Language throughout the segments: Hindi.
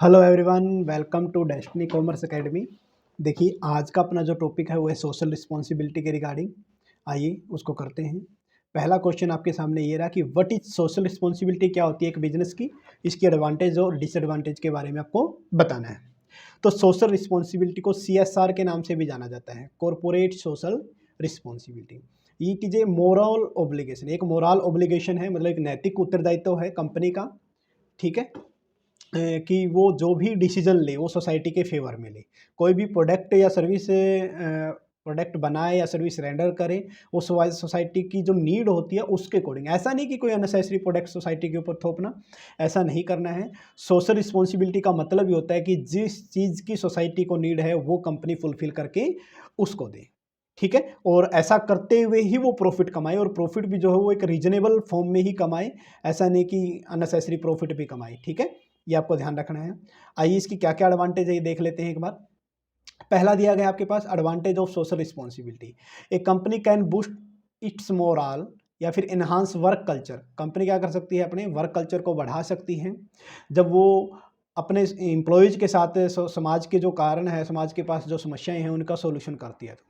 Hello everyone, welcome to destiny commerce academy. देखिए, आज का अपना जो टॉपिक है वो है सोशल रिस्पॉन्सिबिलिटी के रिगार्डिंग। आइए उसको करते हैं। पहला क्वेश्चन आपके सामने ये रहा कि व्हाट इज सोशल रिस्पॉन्सिबिलिटी, क्या होती है एक बिजनेस की, इसकी एडवांटेज और डिसएडवांटेज के बारे में आपको बताना है। तो सोशल रिस्पॉन्सिबिलिटी को CSR के नाम से भी जाना जाता है, corporate social responsibility. It is a moral obligation, एक मोरल ऑब्लिगेशन है, मतलब एक नैतिक उत्तरदायित्व है कंपनी का। ठीक है, कि वो जो भी डिसीजन ले वो सोसाइटी के फेवर में ले। कोई भी प्रोडक्ट या सर्विस प्रोडक्ट बनाए या सर्विस रेंडर करे, वो सोसाइटी की जो नीड होती है उसके अकॉर्डिंग। ऐसा नहीं कि कोई अननेसेसरी प्रोडक्ट सोसाइटी के ऊपर थोपना, ऐसा नहीं करना है। सोशल रिस्पॉन्सिबिलिटी का मतलब ये होता है कि जिस चीज़ की सोसाइटी को नीड है वो कंपनी फुलफिल करके उसको दे। ठीक है, और ऐसा करते हुए ही वो प्रॉफिट कमाए, और प्रॉफिट भी जो है वो एक रीजनेबल फॉर्म में ही कमाए, ऐसा नहीं कि अननेसेसरी प्रॉफिट भी कमाए। ठीक है, ये आपको ध्यान रखना है। आइए इसकी क्या क्या एडवांटेज है ये देख लेते हैं एक बार। पहला दिया गया आपके पास advantage of social responsibility. A company can boost its moral या फिर इन्हांस वर्क कल्चर। कंपनी क्या कर सकती है, अपने वर्क कल्चर को बढ़ा सकती है जब वो अपने एम्प्लॉयज़ के साथ समाज के जो कारण है, समाज के पास जो समस्याएं हैं उनका सोल्यूशन करती है। तो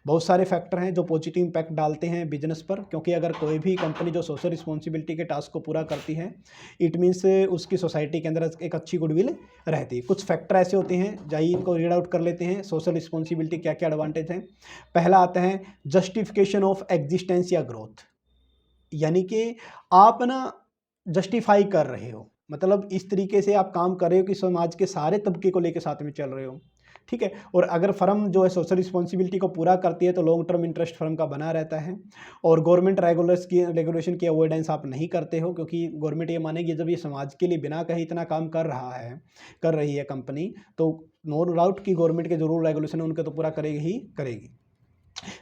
बहुत सारे फैक्टर हैं जो पॉजिटिव इम्पैक्ट डालते हैं बिजनेस पर, क्योंकि अगर कोई भी कंपनी जो सोशल रिस्पॉन्सिबिलिटी के टास्क को पूरा करती है, इट मीन्स उसकी सोसाइटी के अंदर एक अच्छी गुडविल रहती है। कुछ फैक्टर ऐसे होते हैं, जाइए इनको रीड आउट कर लेते हैं। सोशल रिस्पॉन्सिबिलिटी क्या क्या एडवांटेज हैं। पहला आता है जस्टिफिकेशन ऑफ एग्जिस्टेंस या ग्रोथ, यानी कि आप ना जस्टिफाई कर रहे हो, मतलब इस तरीके से आप काम कर रहे हो कि समाज के सारे तबके को लेकर साथ में चल रहे हो। ठीक है, और अगर फर्म जो है सोशल रिस्पॉन्सिबिलिटी को पूरा करती है तो लॉन्ग टर्म इंटरेस्ट फर्म का बना रहता है, और गवर्नमेंट रेगुलेशन की अवॉइडेंस आप नहीं करते हो, क्योंकि गवर्नमेंट ये मानेगी जब ये समाज के लिए बिना कहीं इतना काम कर रही है कंपनी, तो नो डाउट कि गवर्नमेंट के जो रूल रेगुलेशन है उनके तो पूरा करेगी ही करेगी।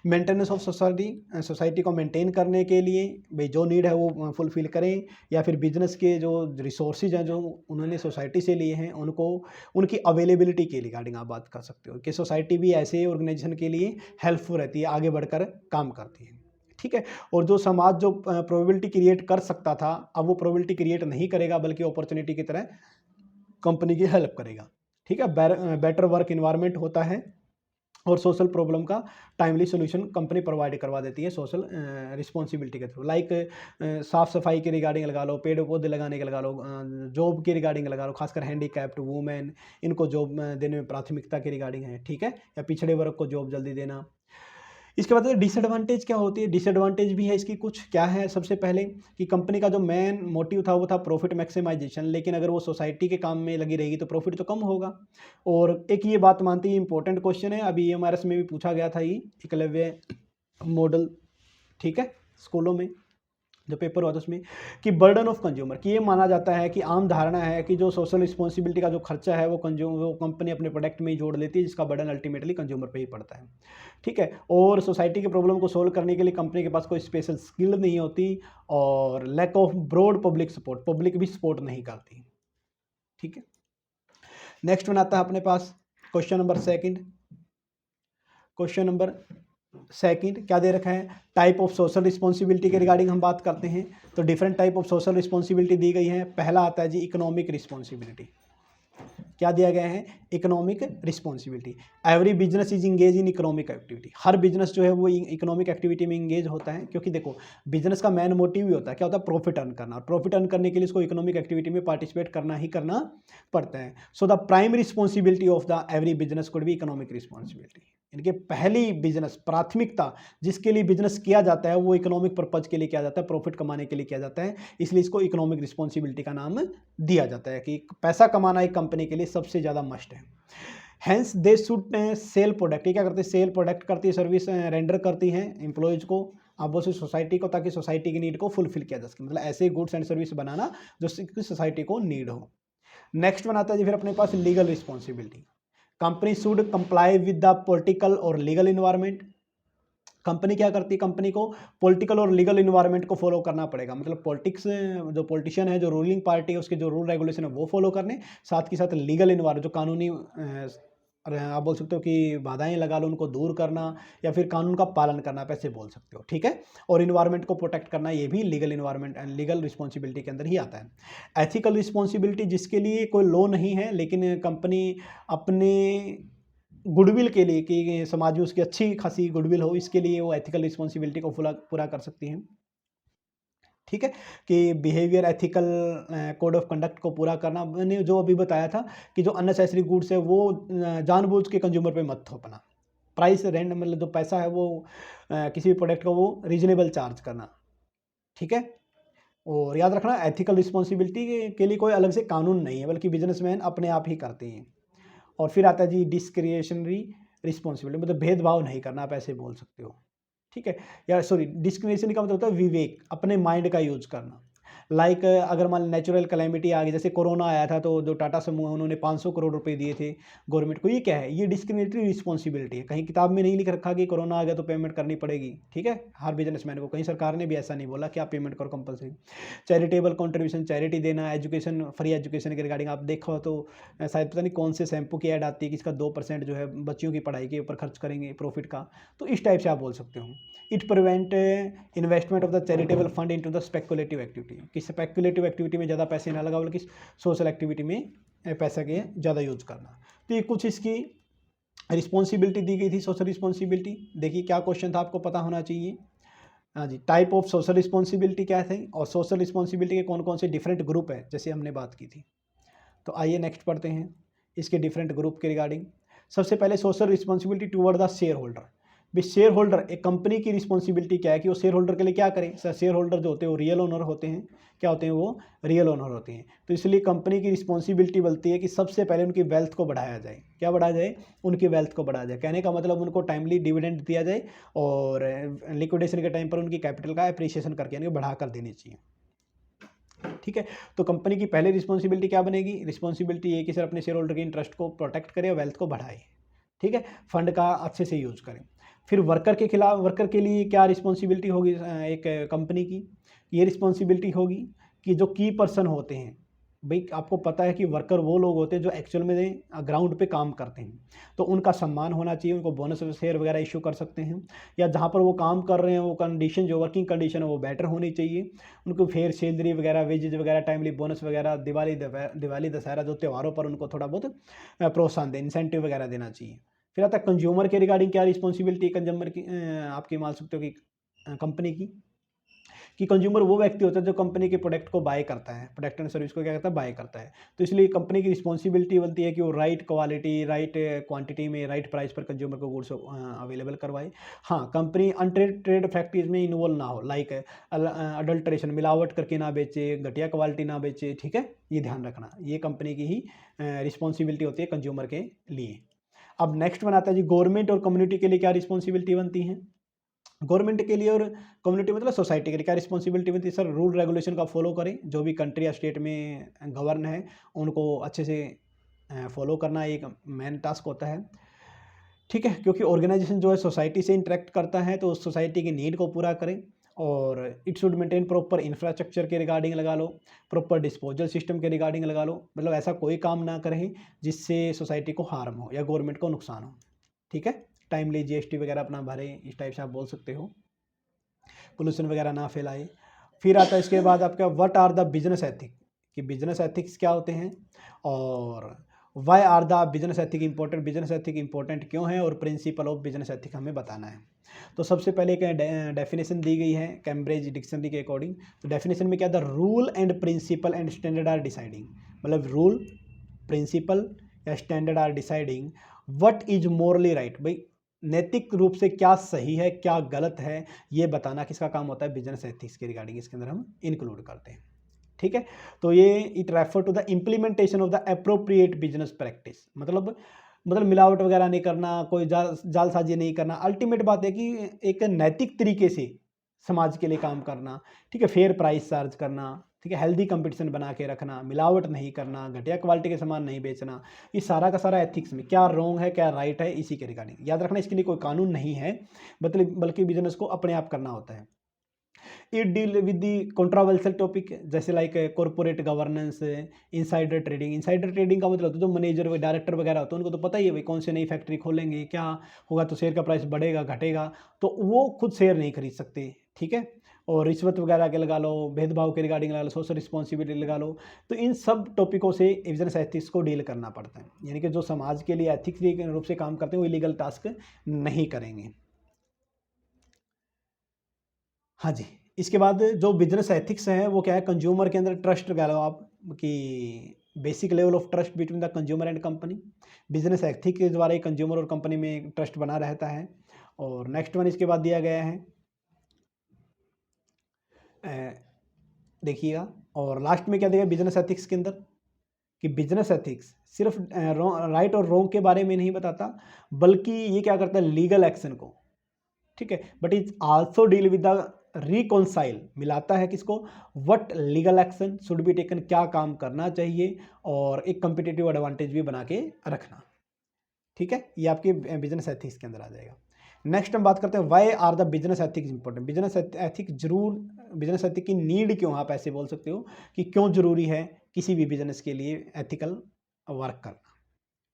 मेंटेनेंस ऑफ सोसाइटी को मेंटेन करने के लिए भाई जो नीड है वो फुलफिल करें, या फिर बिजनेस के जो रिसोर्सेज हैं जो उन्होंने सोसाइटी से लिए हैं उनको, उनकी अवेलेबिलिटी के रिगार्डिंग आप बात कर सकते हो कि सोसाइटी भी ऐसे ऑर्गेनाइजेशन के लिए हेल्पफुल रहती है, आगे बढ़कर काम करती है। ठीक है, और जो समाज जो प्रोबेबिलिटी क्रिएट कर सकता था, अब वो प्रोबेबिलिटी क्रिएट नहीं करेगा, बल्कि अपॉर्चुनिटी की तरह कंपनी की हेल्प करेगा। ठीक है, बेटर वर्क इन्वायरमेंट होता है, और सोशल प्रॉब्लम का टाइमली सोल्यूशन कंपनी प्रोवाइड करवा देती है सोशल रिस्पॉन्सिबिलिटी के थ्रू। लाइक साफ सफाई के रिगार्डिंग लगा लो, पेड़ पौधे लगाने के लगा लो, जॉब के रिगार्डिंग लगा लो, खासकर हैंडीकैप्ड वुमेन, इनको जॉब देने में प्राथमिकता के रिगार्डिंग है। ठीक है, या पिछड़े वर्ग को जॉब जल्दी देना। इसके बाद डिसएडवांटेज क्या होती है, डिसएडवांटेज भी है इसकी कुछ। क्या है, सबसे पहले कि कंपनी का जो मेन मोटिव था वो था प्रॉफिट मैक्सिमाइजेशन, लेकिन अगर वो सोसाइटी के काम में लगी रहेगी तो प्रॉफिट तो कम होगा। और एक ये बात मानती है, इंपॉर्टेंट क्वेश्चन है, अभी EMRS में भी पूछा गया था ये एकलव्य मॉडल। ठीक है, स्कूलों में जो पेपर हुआ था उसमें, कि बर्डन ऑफ कंज्यूमर, कि ये माना जाता है कि आम धारणा है कि जो सोशल रिस्पॉन्सिबिलिटी का जो खर्चा है वो कंपनी अपने प्रोडक्ट में ही जोड़ लेती है, जिसका बर्डन अल्टीमेटली कंज्यूमर पे ही पड़ता है। ठीक है, और सोसाइटी के प्रॉब्लम को सोल्व करने के लिए कंपनी के पास कोई स्पेशल स्किल नहीं होती, और lack of broad public support, public भी सपोर्ट नहीं करती। ठीक है, नेक्स्ट वन आता है अपने पास question number second. Question number second क्या दे रखा है, टाइप ऑफ सोशल रिस्पॉन्सिबिलिटी के रिगार्डिंग हम बात करते हैं। तो different type of social responsibility दी गई है। पहला आता है जी इकोनॉमिक रिस्पॉन्सिबिलिटी। क्या दिया गया है, economic responsibility. Every business is engage in economic activity, her business जो है वो इकोनॉमिक एक्टिविटी में इंगेज होता है, क्योंकि देखो बिजनेस का मेन मोटिव ही होता है, क्या होता है, प्रॉफिट अर्न करना, और प्रॉफिट अर्न करने के लिए इसको इकोनॉमिक एक्टिविटी में पार्टिसिपेट करना ही करना पड़ता है। So the prime responsibility of the every business could be economic responsibility. इनके पहली बिजनेस प्राथमिकता जिसके लिए बिजनेस किया जाता है वो इकोनॉमिक पर्पज के लिए किया जाता है, प्रॉफिट कमाने के लिए किया जाता है, इसलिए इसको इकोनॉमिक रिस्पॉन्सिबिलिटी का नाम दिया जाता है कि पैसा कमाना एक कंपनी के लिए सबसे ज़्यादा मस्ट है। Hence they should sell product, ये क्या करते हैं, सेल प्रोडक्ट करती है, सर्विस रेंडर करती हैं एम्प्लॉयज़ को, आप वो सोसाइटी को, ताकि सोसाइटी की नीड को फुलफिल किया जा सके, मतलब ऐसे गुड्स एंड सर्विस बनाना जो सोसाइटी को नीड हो। नेक्स्ट वन आता है जी फिर अपने पास legal responsibility. Company should comply with the political और लीगल इन्वायरमेंट। कंपनी क्या करती है, कंपनी को पॉलिटिकल और लीगल इन्वायरमेंट को फॉलो करना पड़ेगा, मतलब पॉलिटिक्स, जो पॉलिटिशियन है, जो रूलिंग पार्टी है, उसके जो रूल रेगुलेशन है वो फॉलो करने, साथ के साथ लीगल इन्वायरमेंट, जो कानूनी और आप बोल सकते हो कि बाधाएं लगा लो, उनको दूर करना, या फिर कानून का पालन करना, आप ऐसे बोल सकते हो, ठीक है। और इन्वायरमेंट को प्रोटेक्ट करना, ये भी legal environment and legal responsibility के अंदर ही आता है। एथिकल रिस्पॉन्सिबिलिटी जिसके लिए कोई लॉ नहीं है, लेकिन कंपनी अपने गुडविल के लिए, कि समाज में उसकी अच्छी खासी गुडविल हो, इसके लिए वो एथिकल रिस्पॉन्सिबिलिटी को पूरा कर सकती हैं, ठीक है। कि behaviour ethical code of conduct को पूरा करना, मैंने जो अभी बताया था कि जो अननेसेसरी गुड्स है वो जानबूझ के कंज्यूमर पे मत थोपना, प्राइस रेंट मतलब जो पैसा है वो किसी भी प्रोडक्ट का वो रीजनेबल चार्ज करना, ठीक है। और याद रखना एथिकल रिस्पॉन्सिबिलिटी के लिए कोई अलग से कानून नहीं है, बल्कि बिजनेसमैन अपने आप ही करते हैं। और फिर आता है जी डिस्क्रिशनरी रिस्पॉन्सिबिलिटी, मतलब भेदभाव नहीं करना, आप ऐसे बोल सकते हो, ठीक है। या सॉरी, डिस्क्रिमिनेशन का मतलब होता है विवेक, अपने माइंड का यूज करना। लाइक अगर मान नेचुरल कैलेमिटी आ गई, जैसे कोरोना आया था, तो जो टाटा समूह है उन्होंने 500 करोड़ रुपए दिए थे गवर्नमेंट को, ये क्या है, ये डिस्क्रिमिनेटरी रिस्पॉन्सिबिलिटी है। कहीं किताब में नहीं लिख रखा कि कोरोना आ गया तो पेमेंट करनी पड़ेगी, ठीक है, हर बिजनेसमैन को। कहीं सरकार ने भी ऐसा नहीं बोला कि आप पेमेंट करो कंपलसरी। चैरिटेबल कॉन्ट्रीब्यूशन, चैरिटी देना, एजुकेशन, फ्री एजुकेशन के रिगार्डिंग आप देखो तो शायद पता नहीं कौन से शैम्पू की ऐड आती है कि इसका 2% जो है बच्चियों की पढ़ाई के ऊपर खर्च करेंगे प्रॉफिट का, तो इस टाइप से आप बोल सकते हो। It prevent investment of the charitable fund into the speculative activity, कि स्पेकुलेटिव एक्टिविटी में ज़्यादा पैसे ना लगा, बल्कि सोशल एक्टिविटी में पैसा के ज़्यादा यूज करना। तो ये कुछ इसकी रिस्पॉन्सिबिलिटी दी गई थी, सोशल रिस्पॉन्सिबिलिटी। देखिए क्या क्वेश्चन था, आपको पता होना चाहिए। हाँ जी, टाइप ऑफ सोशल रिस्पॉन्सिबिलिटी क्या थे, और सोशल रिस्पॉन्सिबिलिटी के कौन कौन से डिफरेंट ग्रुप है, जैसे हमने बात की थी। तो आइए नेक्स्ट पढ़ते हैं इसके डिफरेंट ग्रुप के रिगार्डिंग। सबसे पहले social responsibility toward the share holder. भी शेयर होल्डर, एक कंपनी की रिस्पॉन्सिबिलिटी क्या है कि वो शेयर होल्डर के लिए क्या करें। सर शेयर होल्डर जो होते हैं वो रियल ओनर होते हैं, क्या होते हैं वो रियल ओनर होते हैं। तो इसलिए कंपनी की रिस्पॉन्सिबिलिटी बनती है कि सबसे पहले उनकी वेल्थ को बढ़ाया जाए। क्या बढ़ाया जाए, उनकी वेल्थ को बढ़ाया जाए। कहने का मतलब उनको टाइमली डिविडेंड दिया जाए, और लिक्विडेशन के टाइम पर उनकी कैपिटल का एप्रिसिएशन करके यानी बढ़ा कर देनी चाहिए, ठीक है। तो कंपनी की पहले रिस्पॉन्सिबिलिटी क्या बनेगी, रिस्पॉन्सिबिलिटी ये कि सर अपने शेयर होल्डर के इंटरेस्ट को प्रोटेक्ट करे और वेल्थ को बढ़ाए, ठीक है, फंड का अच्छे से यूज करें। फिर वर्कर के खिलाफ, वर्कर के लिए क्या रिस्पॉन्सिबिलिटी होगी एक कंपनी की, ये रिस्पॉन्सिबिलिटी होगी कि जो की पर्सन होते हैं, भाई आपको पता है कि वर्कर वो लोग होते हैं जो एक्चुअल में ग्राउंड पे काम करते हैं, तो उनका सम्मान होना चाहिए, उनको बोनस शेयर वगैरह इशू कर सकते हैं, या जहाँ पर वो काम कर रहे हैं वो कंडीशन, जो वर्किंग कंडीशन है वो बेटर होनी चाहिए, उनको फेयर सैलरी वगैरह, वेजेज वगैरह, टाइमली बोनस वगैरह, दिवाली दशहरा जो त्योहारों पर उनको थोड़ा बहुत प्रोत्साहन दें, इंसेंटिव वगैरह देना चाहिए। फिर आता है कंज्यूमर के रिगार्डिंग क्या रिस्पॉन्सिबिलिटी कंज्यूमर की, आपकी मान सकते हो कि कंपनी की, कि कंज्यूमर वो व्यक्ति होता है जो कंपनी के प्रोडक्ट को बाय करता है, प्रोडक्ट एंड सर्विस को क्या करता है, बाय करता है। तो इसलिए कंपनी की रिस्पॉन्सिबिलिटी बनती है कि वो राइट क्वालिटी, राइट क्वांटिटी में, राइट प्राइस पर कंज्यूमर को गुड्स अवेलेबल करवाए। हाँ, कंपनी ट्रेड फैक्ट्रीज में इन्वॉल्व ना हो, लाइक अडल्ट्रेशन, मिलावट करके ना बेचे, घटिया क्वालिटी ना बेचे, ठीक है, ये ध्यान रखना, ये कंपनी की ही रिस्पॉन्सिबिलिटी होती है कंज्यूमर के लिए। अब नेक्स्ट बनाता है जी गवर्नमेंट और कम्युनिटी के लिए क्या रिस्पॉन्सिबिलिटी बनती है। गवर्नमेंट के लिए और कम्युनिटी मतलब सोसाइटी के लिए क्या रिस्पॉन्सिबिलिटी बनती है, सर रूल रेगुलेशन का फॉलो करें, जो भी कंट्री या स्टेट में गवर्न है उनको अच्छे से फॉलो करना एक मेन टास्क होता है, ठीक है। क्योंकि ऑर्गेनाइजेशन जो है सोसाइटी से इंटरेक्ट करता है, तो उस सोसाइटी की नीड को पूरा करें, और it should maintain proper infrastructure के रिगार्डिंग लगा लो, प्रॉपर डिस्पोजल सिस्टम के रिगार्डिंग लगा लो, मतलब ऐसा कोई काम ना करें जिससे सोसाइटी को हार्म हो या गवर्नमेंट को नुकसान हो, ठीक है। टाइमली जीएसटी वगैरह अपना भरे, इस टाइप से आप बोल सकते हो, पोल्यूशन वगैरह ना फैलाए। फिर आता है इसके बाद आपका what are the business ethic, कि बिजनेस एथिक्स क्या होते हैं, और why are the business ethic important, business ethic important क्यों है, और प्रिंसिपल ऑफ बिजनेस एथिक हमें बताना है। तो सबसे पहले एक डेफिनेशन दी गई है कैम्ब्रिज डिक्शनरी के अकॉर्डिंग। तो डेफिनेशन में क्या, the rule and principle and standard are deciding, मतलब रूल, प्रिंसिपल या standard are deciding what is morally right, भाई नैतिक रूप से क्या सही है क्या गलत है, ये बताना किसका काम होता है, बिजनेस एथिक्स के रिगार्डिंग इसके अंदर हम इंक्लूड करते हैं, ठीक है। तो ये it refer to the implementation of the appropriate business practice, मतलब मिलावट वगैरह नहीं करना, कोई जालसाजी नहीं करना। अल्टीमेट बात है कि एक नैतिक तरीके से समाज के लिए काम करना, ठीक है, फेयर प्राइस चार्ज करना, ठीक है, हेल्दी कंपटीशन बना के रखना, मिलावट नहीं करना, घटिया क्वालिटी के सामान नहीं बेचना, ये सारा का सारा एथिक्स में क्या रॉन्ग है क्या राइट है, इसी के रिगार्डिंग याद रखना। इसके लिए कोई कानून नहीं है, बल्कि बिजनेस को अपने आप करना होता है। It deal with the controversial topic जैसे like corporate governance, insider trading का मतलब तो जो मैनेजर व डायरेक्टर वगैरह होते हैं उनको तो पता ही है भाई कौन से नई फैक्ट्री खोलेंगे, क्या होगा, तो शेयर का प्राइस बढ़ेगा घटेगा, तो वो खुद शेयर नहीं खरीद सकते, ठीक है। और रिश्वत वगैरह के लगा लो, भेदभाव के रिगार्डिंग लगा लो, सोशल रिस्पॉन्सिबिलिटी लगा लो, तो इन सब टॉपिकों से बिजनेस एथिक्स को डील करना पड़ता है। यानी कि जो समाज के लिए एथिक्स रूप से काम करते हैं वो इलीगल टास्क नहीं करेंगे। हाँ जी। इसके बाद जो बिजनेस एथिक्स है वो क्या है, कंज्यूमर के अंदर ट्रस्ट लगा लो आप, कि basic level of trust between the consumer and company. Business ethic के द्वारा ही कंज्यूमर और कंपनी में ट्रस्ट बना रहता है। और नेक्स्ट वन इसके बाद दिया गया है, देखिएगा, और लास्ट में क्या दिया बिजनेस एथिक्स के अंदर, कि बिजनेस एथिक्स सिर्फ राइट और रॉन्ग के बारे में नहीं बताता, बल्कि ये क्या करता है, लीगल एक्शन को, ठीक है, but is also deal with the reconcile, मिलाता है किसको, what legal action should be taken, क्या काम करना चाहिए, और एक कंपिटेटिव एडवांटेज भी बना के रखना, ठीक है। ये आपके बिजनेस एथिक्स के अंदर आ जाएगा। नेक्स्ट हम बात करते हैं why are the business ethics important. Business ethic जरूर, बिजनेस एथिक की नीड क्यों, आप ऐसे बोल सकते हो कि क्यों जरूरी है किसी भी बिजनेस के लिए एथिकल वर्क करना,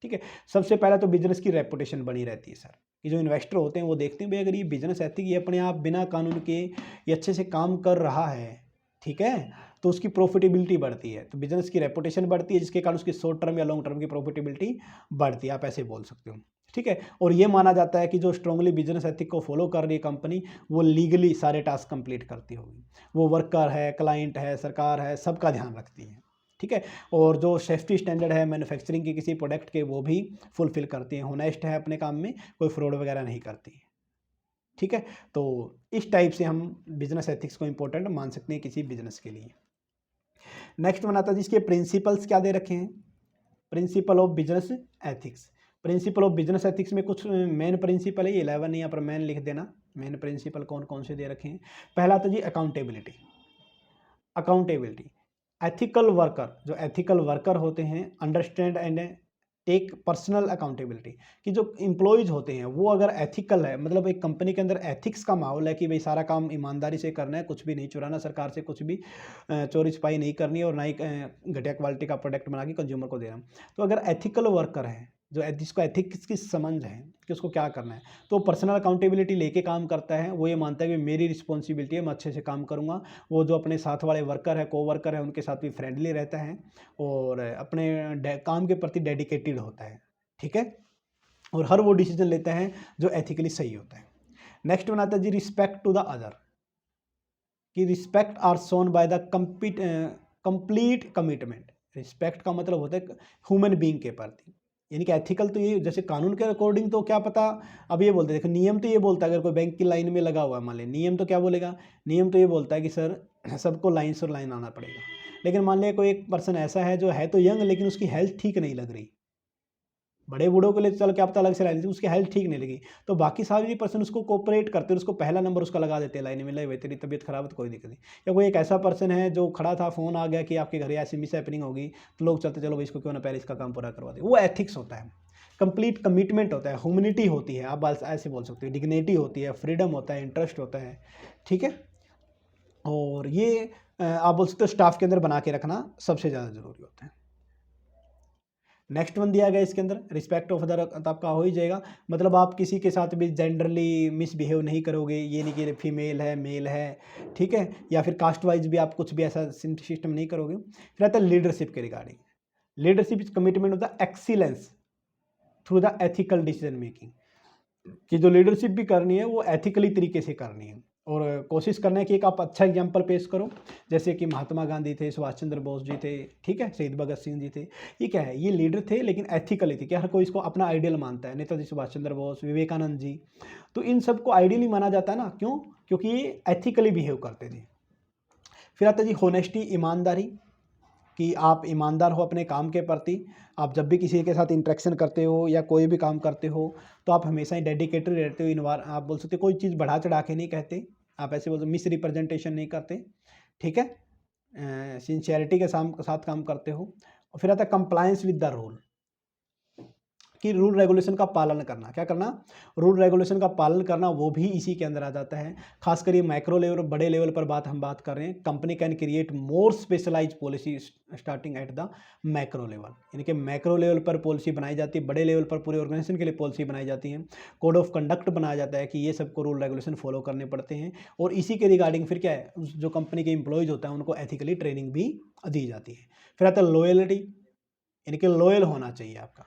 ठीक है। सबसे पहला तो बिजनेस की रेपुटेशन बनी रहती है सर, कि जो इन्वेस्टर होते हैं वो देखते हैं भाई अगर ये बिजनेस एथिक ये अपने आप बिना कानून के ये अच्छे से काम कर रहा है, ठीक है, तो उसकी प्रॉफिटेबिलिटी बढ़ती है, तो बिजनेस की रेपुटेशन बढ़ती है, जिसके कारण उसकी शॉर्ट टर्म या लॉन्ग टर्म की प्रॉफिटेबिलिटी बढ़ती है, आप ऐसे बोल सकते हो, ठीक है। और ये माना जाता है कि जो स्ट्रांगली बिजनेस एथिक को फॉलो कर रही है कंपनी, वो लीगली सारे टास्क कंप्लीट करती होगी, वो वर्कर है, क्लाइंट है, सरकार है, सबका ध्यान रखती है, ठीक है। और जो सेफ्टी स्टैंडर्ड है मैन्युफैक्चरिंग के किसी प्रोडक्ट के, वो भी फुलफिल करती है, होनेस्ट है अपने काम में, कोई फ्रॉड वगैरह नहीं करती, ठीक है। तो इस टाइप से हम बिजनेस एथिक्स को इंपॉर्टेंट मान सकते हैं किसी बिजनेस के लिए। नेक्स्ट बनाता है जिसके प्रिंसिपल्स क्या दे रखे हैं, principle of business ethics. Principle of business ethics में कुछ मेन प्रिंसिपल है, 11 यहाँ पर मेन लिख देना, मेन प्रिंसिपल कौन कौन से दे रखे हैं। पहला तो जी अकाउंटेबिलिटी, अकाउंटेबिलिटी, एथिकल वर्कर, जो एथिकल वर्कर होते हैं understand and take personal accountability, कि जो एम्प्लॉयज़ होते हैं वो अगर एथिकल है, मतलब एक कंपनी के अंदर एथिक्स का माहौल है कि भाई सारा काम ईमानदारी से करना है, कुछ भी नहीं चुराना, सरकार से कुछ भी चोरी छुपाई नहीं करनी है, और ना ही घटिया क्वालिटी का प्रोडक्ट बना के कंज्यूमर को देना। तो अगर एथिकल वर्कर है, जो जिसको एथिक्स की समझ है कि उसको क्या करना है, तो पर्सनल अकाउंटेबिलिटी लेके काम करता है, वो ये मानता है कि मेरी रिस्पॉन्सिबिलिटी है, मैं अच्छे से काम करूँगा। वो जो अपने साथ वाले वर्कर है, को वर्कर है, उनके साथ भी फ्रेंडली रहता है, और अपने काम के प्रति डेडिकेटेड होता है, ठीक है, और हर वो डिसीजन लेता है जो एथिकली सही होता है। नेक्स्ट वन आता है जी रिस्पेक्ट टू द अदर, कि respect are shown by the complete commitment. Respect का मतलब होता है ह्यूमन बीइंग के प्रति, यानी कि एथिकल तो ये जैसे कानून के अकॉर्डिंग तो क्या पता, अब ये बोलते हैं देखो नियम तो ये बोलता है, अगर कोई बैंक की लाइन में लगा हुआ है मान लें, नियम तो क्या बोलेगा, नियम तो ये बोलता है कि सर सबको लाइन से लाइन आना पड़ेगा, लेकिन मान लिया कोई एक पर्सन ऐसा है जो है तो यंग लेकिन उसकी हेल्थ ठीक नहीं लग रही, बड़े बूढ़ों के लिए तो चलो क्या पता अलग से लाइन, उसकी हेल्थ ठीक नहीं लगी, तो बाकी सारे पर्सन उसको कोऑपरेट करते हैं, उसको पहला नंबर उसका लगा देते हैं लाइन में, ले भाई तेरी तबीयत खराब है तो कोई दिक्कत नहीं। या कोई एक ऐसा पर्सन है जो खड़ा था, फोन आ गया कि आपके घर ऐसी मिस हैपनिंग होगी, तो लोग चलते चलो भाई इसको क्यों ना पहले इसका काम पूरा करवा दे, वो एथिक्स होता है, कंप्लीट कमिटमेंट होता है, ह्यूमनिटी होती है, आप ऐसे बोल सकते हो, डिग्निटी होती है, फ्रीडम होता है, इंटरेस्ट होता है, ठीक है। और ये आप बोल सकते हो स्टाफ के अंदर बना के रखना सबसे ज़्यादा जरूरी होता है। नेक्स्ट वन दिया गया इसके अंदर रिस्पेक्ट ऑफ अदर, आपका हो ही जाएगा, मतलब आप किसी के साथ भी जेंडरली मिसबिहेव नहीं करोगे, ये नहीं कि फीमेल है मेल है, ठीक है, या फिर कास्ट वाइज भी आप कुछ भी ऐसा सिस्टम नहीं करोगे। फिर आता है लीडरशिप के regarding, leadership is commitment of the excellence through the ethical decision making, कि जो लीडरशिप भी करनी है वो एथिकली तरीके से करनी है, और कोशिश करना है कि एक आप अच्छा एग्जाम्पल पेश करो, जैसे कि महात्मा गांधी थे, सुभाष चंद्र बोस जी थे, ठीक है, शहीद भगत सिंह जी थे, ये क्या है, ये लीडर थे लेकिन एथिकली थे, कि हर कोई इसको अपना आइडियल मानता है, नेताजी सुभाष चंद्र बोस, विवेकानंद जी, तो इन सबको आइडियली माना जाता है ना, क्यों, क्योंकि ये एथिकली बिहेव करते थे। फिर आता है जी होनेस्टी, ईमानदारी, कि आप ईमानदार हो अपने काम के प्रति, आप जब भी किसी के साथ इंटरेक्शन करते हो या कोई भी काम करते हो तो आप हमेशा ही डेडिकेटेड रहते हो, आप बोल सकते हो कोई चीज़ बढ़ा चढ़ा के नहीं कहते, आप ऐसे बोलते मिस रिप्रेजेंटेशन नहीं करते, ठीक है, सिंसियरिटी के साथ काम करते हो। और फिर आता है कंप्लायंस विद द रूल, कि रूल रेगुलेशन का पालन करना, क्या करना, रूल रेगुलेशन का पालन करना, वो भी इसी के अंदर आ जाता है। खासकर ये मैक्रो लेवल, बड़े लेवल पर हम बात कर रहे हैं। Company can create more specialise policy starting at the macro level, यानी कि मैक्रो लेवल पर पॉलिसी बनाई जाती है, बड़े लेवल पर पूरे ऑर्गेनाइजेशन के लिए पॉलिसी बनाई जाती है, कोड ऑफ कंडक्ट बनाया जाता है कि ये सबको रूल रेगुलेशन फॉलो करने पड़ते हैं। और इसी के रिगार्डिंग फिर क्या है, जो कंपनी के एम्प्लॉयज़ होता है उनको एथिकली ट्रेनिंग भी दी जाती है। फिर आता है लॉयल्टी, यानी कि लॉयल होना चाहिए आपका,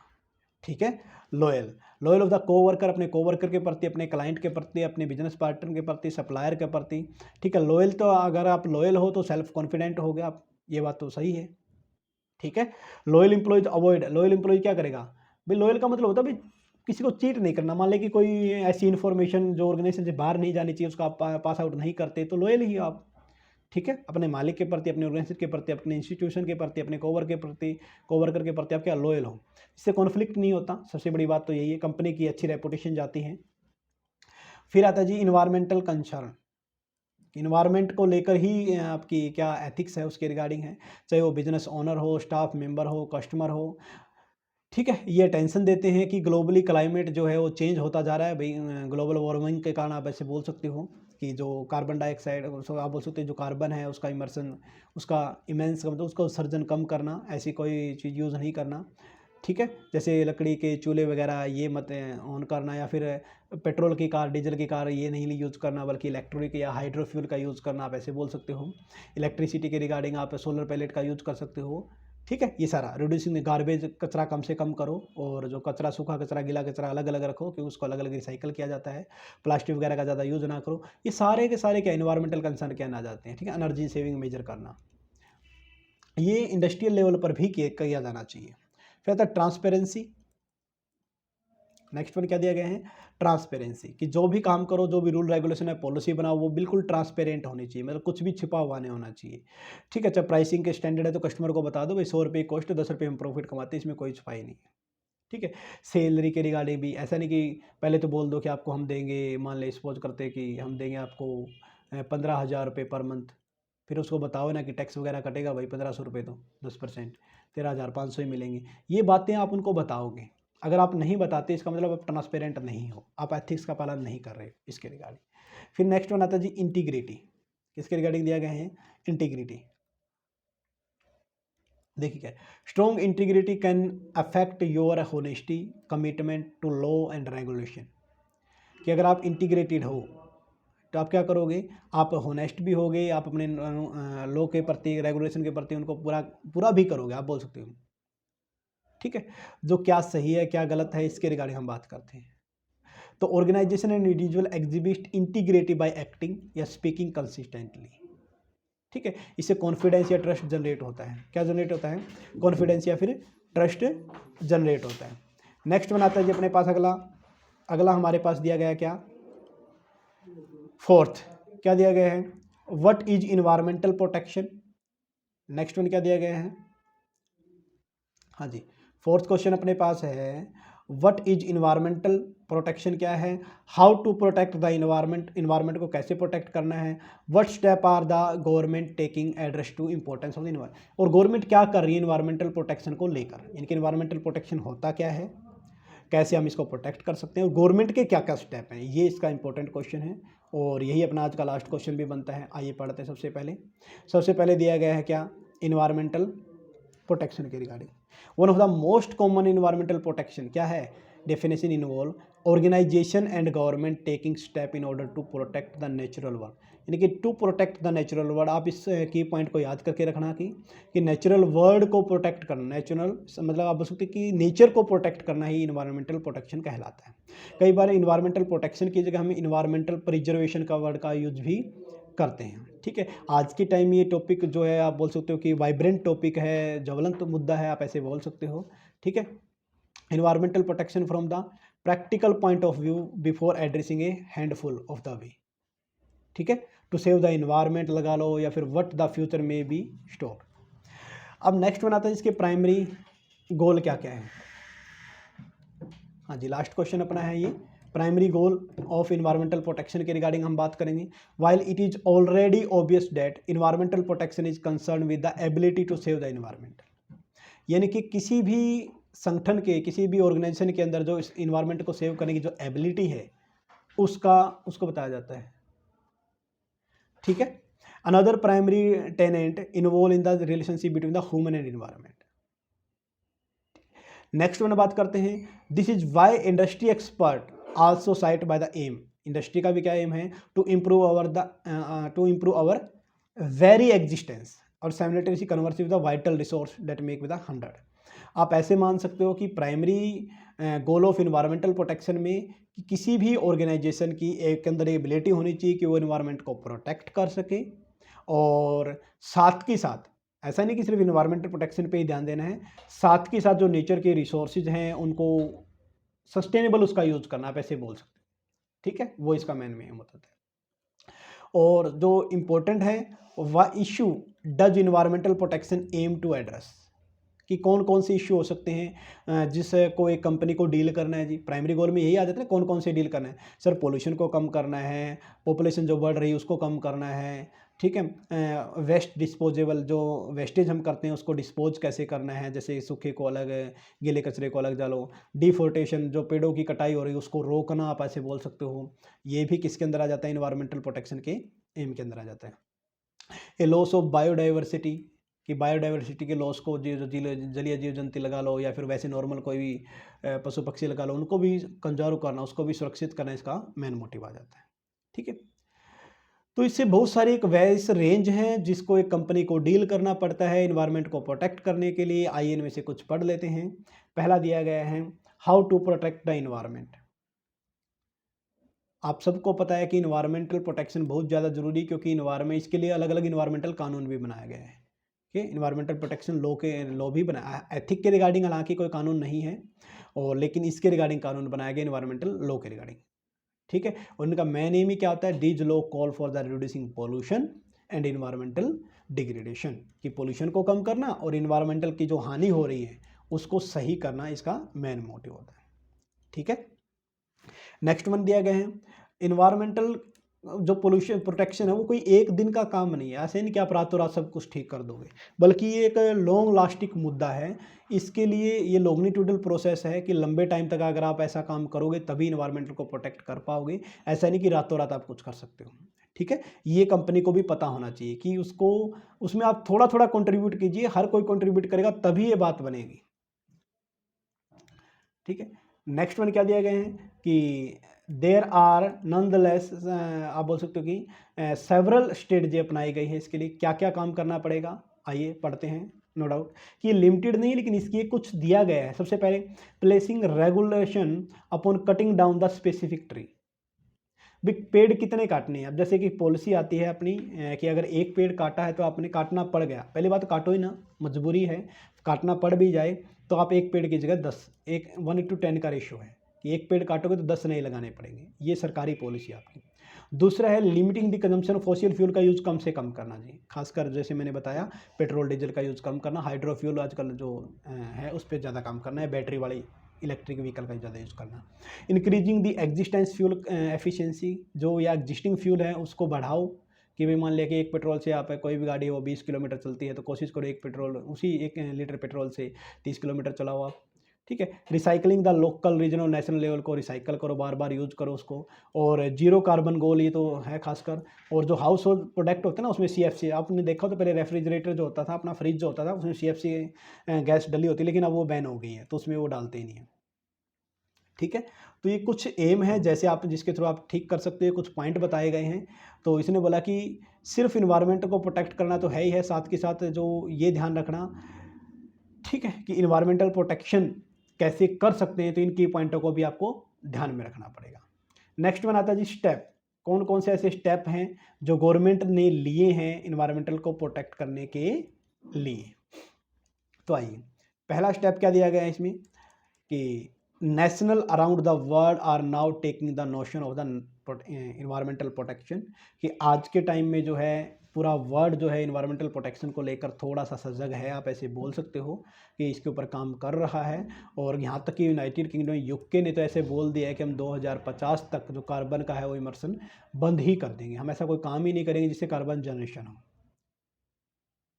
ठीक है, लॉयल ऑफ द कोवर्कर, अपने कोवर्कर के प्रति, अपने क्लाइंट के प्रति, अपने बिजनेस पार्टनर के प्रति, सप्लायर के प्रति, ठीक है। लॉयल तो अगर आप लॉयल हो तो सेल्फ कॉन्फिडेंट हो गया आप, ये बात तो सही है, ठीक है। Loyal employees avoid, loyal employee क्या करेगा भाई, लॉयल का मतलब होता है भाई किसी को चीट नहीं करना। मान लें कि कोई ऐसी इन्फॉर्मेशन जो ऑर्गेनाइजेशन से बाहर नहीं जानी चाहिए उसका आप पास आउट नहीं करते, तो लॉयल ही आप, ठीक है, अपने मालिक के प्रति, अपने ऑर्गेनाइजेशन के प्रति, अपने इंस्टीट्यूशन के प्रति, अपने कोवर्कर के प्रति आप क्या लॉयल हो, इससे कॉन्फ्लिक्ट नहीं होता। सबसे बड़ी बात तो यही है, कंपनी की अच्छी रेपुटेशन जाती है। फिर आता है जी इन्वायरमेंटल कंसर्न, इन्वायरमेंट को लेकर ही आपकी क्या एथिक्स है उसके रिगार्डिंग है, चाहे वो बिजनेस ओनर हो, स्टाफ मेंबर हो, कस्टमर हो, ठीक है। ये टेंशन देते हैं कि ग्लोबली क्लाइमेट जो है वो चेंज होता जा रहा है भाई, ग्लोबल वार्मिंग के कारण आप ऐसे बोल सकते हो कि जो कार्बन डाइऑक्साइड, आप बोल सकते हैं जो कार्बन है उसका इमर्सन, उसका इमेंस मतलब उसका उत्सर्जन कम करना, ऐसी कोई चीज़ यूज़ नहीं करना, ठीक है। जैसे लकड़ी के चूल्हे वगैरह ये मत ऑन करना, या फिर पेट्रोल की कार, डीजल की कार ये नहीं यूज़ करना, बल्कि इलेक्ट्रिक या हाइड्रोफ्यूल का यूज़ करना, आप ऐसे बोल सकते हो। इलेक्ट्रिसिटी के रिगार्डिंग आप सोलर पैलेट का यूज़ कर सकते हो, ठीक है। ये सारा रिड्यूसिंग गार्बेज, कचरा कम से कम करो, और जो कचरा, सूखा कचरा, गीला कचरा अलग अलग रखो कि उसको अलग अलग रिसाइकल किया जाता है। प्लास्टिक वगैरह का ज़्यादा यूज़ ना करो। ये सारे के सारे क्या इन्वायरमेंटल कंसर्न क्या आ जाते हैं, ठीक है। एनर्जी सेविंग मेजर करना, ये इंडस्ट्रियल लेवल पर भी किया जाना चाहिए। फिर आता है ट्रांसपेरेंसी, नेक्स्ट वन क्या दिया गया है, ट्रांसपेरेंसी, कि जो भी काम करो, जो भी रूल रेगुलेशन है, पॉलिसी बनाओ, वो बिल्कुल ट्रांसपेरेंट होनी चाहिए, मतलब कुछ भी छिपा हुआ नहीं होना चाहिए, ठीक है। अच्छा, प्राइसिंग के स्टैंडर्ड है तो कस्टमर को बता दो भाई 100 रुपये कॉस्ट, 10 रुपये हम प्रॉफिट कमाते हैं, इसमें कोई छुपाई नहीं है, ठीक है। सैलरी के रिगार्डिंग भी ऐसा नहीं कि पहले तो बोल दो कि आपको हम देंगे, मान ले सपोज करते कि हम देंगे आपको 15,000 रुपये पर मंथ, फिर उसको बताओ ना कि टैक्स वगैरह कटेगा भाई 1500 रुपये, तो 10%, 13,500 ही मिलेंगे। ये बातें आप उनको बताओगे। अगर आप नहीं बताते इसका मतलब आप ट्रांसपेरेंट नहीं हो, आप एथिक्स का पालन नहीं कर रहे इसके रिगार्डिंग। फिर नेक्स्ट वन आता है जी इंटीग्रिटी, किसके रिगार्डिंग दिया गया है, इंटीग्रिटी। देखिए क्या, strong integrity can affect your honesty, commitment to law and regulation, कि अगर आप इंटीग्रेटेड हो तो आप क्या करोगे, आप होनेस्ट भी होगे, आप अपने लॉ के प्रति, रेगुलेशन के प्रति उनको पूरा भी करोगे, आप बोल सकते हो, ठीक है। जो क्या सही है क्या गलत है इसके रिगार्डिंग हम बात करते हैं। तो organisation and individual exhibit integrity by acting या स्पीकिंग कंसिस्टेंटली, ठीक है। इससे कॉन्फिडेंस या ट्रस्ट जनरेट होता है, क्या जनरेट होता है, कॉन्फिडेंस या फिर ट्रस्ट जनरेट होता है। नेक्स्ट वन आता है जी अपने पास अगला हमारे पास दिया गया क्या, फोर्थ क्या दिया गया है, what is environmental protection. Next one क्या दिया गया है, हाँ जी, फोर्थ क्वेश्चन अपने पास है व्हाट इज इन्वायरमेंटल प्रोटेक्शन क्या है, how to protect the environment, environment को कैसे प्रोटेक्ट करना है, what step are the government taking address to importance of the environment, और गवर्नमेंट क्या कर रही है इन्वायरमेंटल प्रोटेक्शन को लेकर, इनके इन्वायरमेंटल प्रोटेक्शन होता क्या है, कैसे हम इसको प्रोटेक्ट कर सकते हैं, और गवर्नमेंट के क्या क्या स्टेप हैं, ये इसका इंपॉर्टेंट क्वेश्चन है, और यही अपना आज का लास्ट क्वेश्चन भी बनता है। आइए पढ़ते हैं। सबसे पहले दिया गया है क्या, इन्वायरमेंटल प्रोटेक्शन के regarding. One of the most common environmental protection क्या है, definition involve organisation and government taking step in order to protect the natural world, यानी कि to protect the natural world. आप इस की पॉइंट को याद करके रखना कि नेचुरल वर्ल्ड को प्रोटेक्ट करना, नेचुरल मतलब आप बोल सकते हैं कि नेचर को प्रोटेक्ट करना ही इन्वायरमेंटल प्रोटेक्शन कहलाता है। कई बार इन्वायरमेंटल प्रोटेक्शन की जगह हम इन्वायरमेंटल प्रिजर्वेशन का वर्ड का यूज भी करते हैं, ठीक है। आज के टाइम ये टॉपिक जो है आप बोल सकते हो कि वाइब्रेंट टॉपिक है, ज्वलंत मुद्दा है, आप ऐसे बोल सकते हो, ठीक है। Environmental protection from the practical point of view before addressing A handful of the way, ठीक है, टू सेव द इन्वायरमेंट लगा लो, या फिर व्हाट द फ्यूचर में बी स्टोर। अब नेक्स्ट वन आता है इसके प्राइमरी गोल क्या क्या है। हाँ जी, लास्ट क्वेश्चन अपना है ये, primary goal of environmental protection के रिगार्डिंग हम बात करेंगे। While it is already obvious that environmental protection is concern with the ability to save the environment, यानी कि किसी भी संगठन के, किसी भी ऑर्गेनाइजेशन के अंदर जो इस इन्वायरमेंट को सेव करने की जो एबिलिटी है उसको बताया जाता है। ठीक है। Another primary tenet involve in the relationship between the human and environment. Next one बात करते हैं, this is why industry expert also cite by the aim. Industry का भी क्या एम है, to improve our very existence और simultaneously converse with the vital resource that make with 100। आप ऐसे मान सकते हो कि primary goal of environmental protection में कि किसी भी ऑर्गेनाइजेशन की एक अंदर एबिलिटी होनी चाहिए कि वो इन्वायरमेंट को प्रोटेक्ट कर सके, और साथ के साथ ऐसा नहीं कि सिर्फ इन्वायरमेंटल प्रोटेक्शन पे ही ध्यान देना है, साथ के साथ जो नेचर के रिसोर्सेज हैं उनको सस्टेनेबल उसका यूज करना, आप ऐसे बोल सकते हैं। ठीक है, वो इसका मेन एम होता है। और जो इम्पोर्टेंट है, वह issue does environmental protection aim to address, कि कौन कौन से इश्यू हो सकते हैं जिसको एक कंपनी को डील करना है। जी प्राइमरी गोल में यही आ जाता है, कौन कौन से डील करना है। सर पोल्यूशन को कम करना है, पॉपुलेशन जो बढ़ रही है उसको कम करना है, ठीक है, वेस्ट डिस्पोजेबल जो वेस्टेज हम करते हैं उसको डिस्पोज कैसे करना है, जैसे सूखे को अलग, गीले कचरे को अलग डालो, डिफोर्टेशन जो पेड़ों की कटाई हो रही है उसको रोकना, आप ऐसे बोल सकते हो। ये भी किसके अंदर आ जाता है, इन्वायरमेंटल प्रोटेक्शन के एम के अंदर आ जाता है। ए लॉस ऑफ बायोडाइवर्सिटी, कि बायोडाइवर्सिटी के लॉस को जलीय जीव जंतु लगा लो या फिर वैसे नॉर्मल कोई भी पशु पक्षी लगा लो, उनको भी कंजर्व करना, उसको भी सुरक्षित करना इसका मेन मोटिव आ जाता है। ठीक है, तो इससे बहुत सारी एक वैस रेंज है जिसको एक कंपनी को डील करना पड़ता है इन्वायरमेंट को प्रोटेक्ट करने के लिए। आइए इनमें से कुछ पढ़ लेते हैं। पहला दिया गया है how to protect the environment. आप सबको पता है कि इन्वायरमेंटल प्रोटेक्शन बहुत ज़्यादा जरूरी, क्योंकि इन्वायरमेंट, इसके लिए अलग अलग इन्वायरमेंटल कानून भी बनाया गया है। कि इन्वायरमेंटल प्रोटेक्शन लॉ भी बनाया, एथिक के रिगार्डिंग हालांकि कोई कानून नहीं है, और लेकिन इसके रिगार्डिंग कानून बनाया गया इन्वायरमेंटल लॉ के रिगार्डिंग। ठीक है, और इनका मेन एम ही क्या होता है, these law call for the reducing pollution and environmental degradation, कि पोल्यूशन को कम करना और इन्वायरमेंटल की जो हानि हो रही है उसको सही करना इसका मेन मोटिव होता है। ठीक है, नेक्स्ट वन दिया गया है, इन्वायरमेंटल जो पोल्यूशन प्रोटेक्शन है वो कोई एक दिन का काम नहीं है। ऐसे नहीं कि आप रातों रात सब कुछ ठीक कर दोगे, बल्कि ये एक लॉन्ग लास्टिंग मुद्दा है। इसके लिए ये लॉन्गिट्यूडल प्रोसेस है कि लंबे टाइम तक अगर आप ऐसा काम करोगे तभी इन्वायरमेंटल को प्रोटेक्ट कर पाओगे। ऐसा नहीं कि रातों रात आप कुछ कर सकते हो। ठीक है, ये कंपनी को भी पता होना चाहिए कि उसको, उसमें आप थोड़ा थोड़ा कंट्रीब्यूट कीजिए, हर कोई कंट्रीब्यूट करेगा तभी ये बात बनेगी। ठीक है, नेक्स्ट वन क्या दिया गया है कि देर आर नॉनदलेस, आप बोल सकते हो कि सेवरल स्ट्रेटजी अपनाई गई है। इसके लिए क्या क्या काम करना पड़ेगा, आइए पढ़ते हैं। नो डाउट कि लिमिटेड नहीं, लेकिन इसके कुछ दिया गया है। सबसे पहले placing regulation upon cutting down the specific tree, भी पेड़ कितने काटने हैं। अब जैसे कि पॉलिसी आती है अपनी कि अगर एक पेड़ काटा है तो आपने काटना पड़ गया, पहली बात काटो ही ना, मजबूरी है, काटना पड़ भी जाए तो आप एक पेड़ की जगह 10, 1:10 का रेशियो है कि एक पेड़ काटोगे तो 10 नहीं लगाने पड़ेंगे। ये सरकारी पॉलिसी आपकी। दूसरा है limiting the consumption of fossil fuel का यूज़ कम से कम करना जी, खासकर जैसे मैंने बताया पेट्रोल डीजल का यूज़ कम करना, हाइड्रोफ्यूल आजकल जो है उस पर ज़्यादा काम करना है, बैटरी वाली इलेक्ट्रिक व्हीकल का ज़्यादा यूज़ करना। Increasing the existence fuel efficiency, जो या एग्जिस्टिंग फ्यूल है उसको बढ़ाओ, कि भाई मान लिया कि एक पेट्रोल से आप कोई भी गाड़ी वो 20 किलोमीटर चलती है तो कोशिश करो एक पेट्रोल, उसी 1 लीटर पेट्रोल से 30 किलोमीटर चलाओ आप। ठीक है, recycling the local regional national level को रिसाइकल करो, बार बार यूज करो उसको। और जीरो कार्बन गोल ये तो है खासकर। और जो हाउस होल्ड प्रोडक्ट होते हैं ना उसमें CFC, आपने देखा तो पहले रेफ्रिजरेटर जो होता था अपना, फ्रिज जो होता था उसमें CFC गैस डली होती, लेकिन अब वो बैन हो गई है तो उसमें वो डालते ही नहीं है। ठीक है, तो ये कुछ एम है जैसे आप जिसके थ्रू आप ठीक कर सकते हो, कुछ पॉइंट बताए गए हैं। तो इसने बोला कि सिर्फ इन्वायरमेंट को प्रोटेक्ट करना तो है ही है, साथ के साथ जो ये ध्यान रखना, ठीक है, कि इन्वायरमेंटल प्रोटेक्शन कैसे कर सकते हैं, तो इन की पॉइंटों को भी आपको ध्यान में रखना पड़ेगा। नेक्स्ट वन आता है जी स्टेप, कौन कौन से ऐसे स्टेप हैं जो गवर्नमेंट ने लिए हैं इन्वायरमेंटल को प्रोटेक्ट करने के लिए। तो आइए, पहला स्टेप क्या दिया गया है इसमें कि national around the world are now taking the notion of the environmental protection, कि आज के टाइम में जो है पूरा वर्ल्ड जो है इन्वायरमेंटल प्रोटेक्शन को लेकर थोड़ा सा सजग है, आप ऐसे बोल सकते हो कि इसके ऊपर काम कर रहा है। और यहाँ तक कि यूनाइटेड किंगडम यूके ने तो ऐसे बोल दिया है कि हम 2050 तक जो कार्बन का है वो इमर्सन बंद ही कर देंगे, हम ऐसा कोई काम ही नहीं करेंगे जिससे कार्बन जनरेशन हो।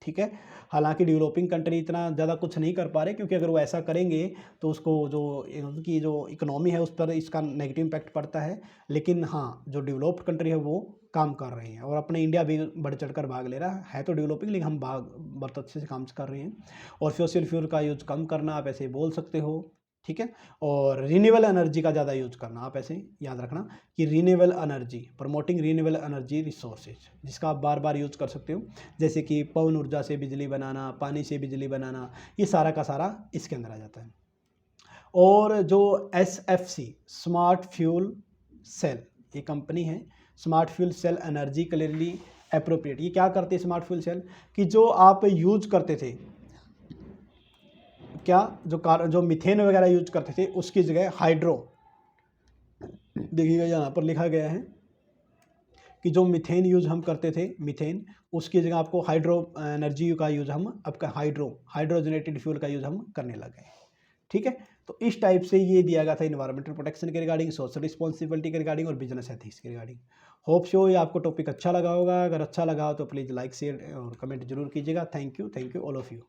ठीक है। हालांकि डेवलपिंग कंट्री इतना ज़्यादा कुछ नहीं कर पा रहे, क्योंकि अगर वो ऐसा करेंगे तो उसको जो उनकी जो इकोनॉमी है उस पर इसका नेगेटिव इम्पैक्ट पड़ता है। लेकिन हाँ, जो डेवलप्ड कंट्री है वो काम कर रही हैं, और अपने इंडिया भी बढ़ चढ़ कर भाग ले रहा है तो डेवलपिंग, लेकिन हम भाग बहुत अच्छे से काम कर रहे हैं। और फॉसिल फ्यूल का यूज़ कम करना, आप ऐसे बोल सकते हो, ठीक है। और रिन्यूएबल एनर्जी का ज़्यादा यूज करना, आप ऐसे याद रखना कि renewable energy, promoting renewable energy resources, जिसका आप बार बार यूज कर सकते हो, जैसे कि पवन ऊर्जा से बिजली बनाना, पानी से बिजली बनाना, ये सारा का सारा इसके अंदर आ जाता है। और जो SFC स्मार्ट फ्यूल सेल, ये कंपनी है, smart fuel cell energy clearly appropriate. ये क्या करते हैं स्मार्ट फ्यूल सेल, कि जो आप यूज करते थे, क्या जो मीथेन वगैरह यूज करते थे उसकी जगह हाइड्रो, देखिएगा यहाँ पर लिखा गया है कि जो मीथेन यूज हम करते थे, मीथेन, उसकी जगह आपको हाइड्रो एनर्जी का यूज हम आपका हाइड्रोजनेटेड फ्यूल का यूज हम करने लगे हैं, ठीक है। तो इस टाइप से ये दिया गया था इन्वायरमेंटल प्रोटेक्शन के रिगार्डिंग, सोशल रिस्पॉन्सिबिलिटी के रिगार्डिंग और बिजनेस एथिक्स के रिगार्डिंग। होप सो ये आपको टॉपिक अच्छा लगा होगा। अगर अच्छा लगा हो तो प्लीज़ लाइक शेयर और कमेंट जरूर कीजिएगा। Thank you all of you.